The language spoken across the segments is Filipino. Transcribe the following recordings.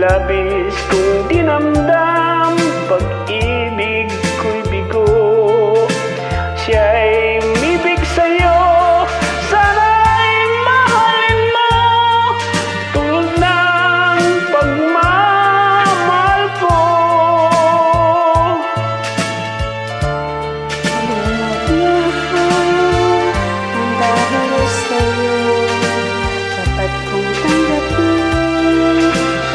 Labis kong dinamdam, pag-ibig ko'y bigo. Siya'y umibig sa'yo, sana'y mahalin mo tulad ng pagmamahal ko. Ang dahil sa'yo, dapat kong tanggapin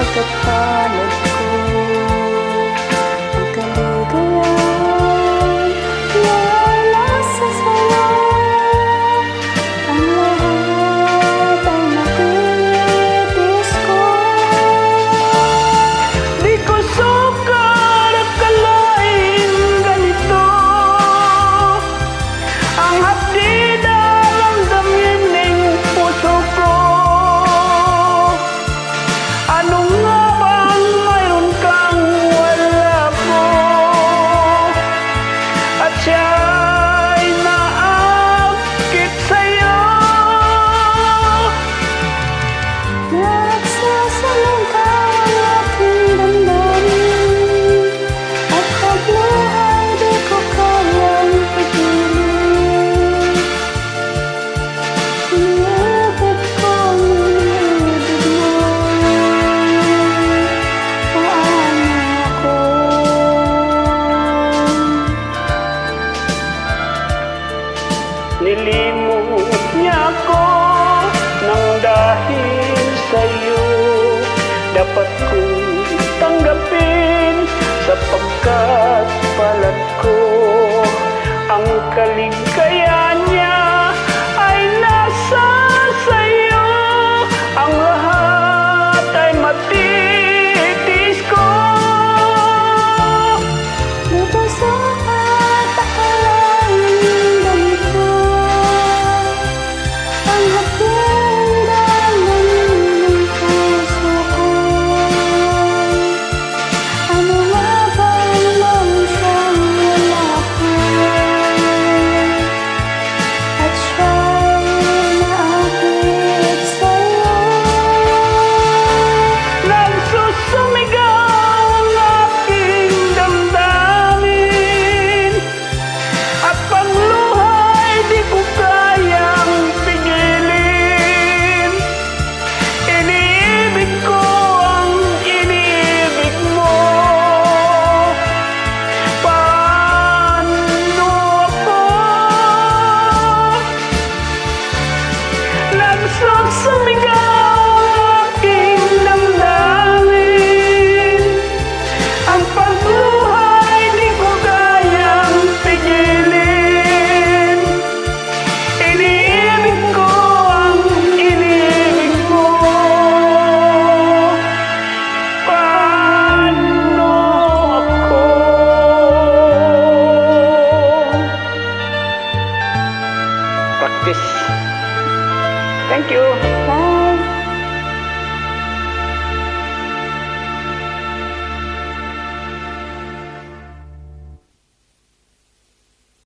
pagkapalad ko. Ang kaligayahan ay nasa sa'yo, ang lahat ay natitiis ko. Di ko sukat akalain ganito ang hapdi na ramdamin ng puso ko. Ano nga bang mayroon kang wala ko? At siya'y naakit sa'yo. Nagsasalungka ang aking damdamin, at pagluhay di ko kayang pigilin. Iniibig ko ang iniibig mo, paano ako? Nilimot niya ako nang dahil sa'yo. Dapat kong tanggapin sapagkat palad ko ang kaligtasan.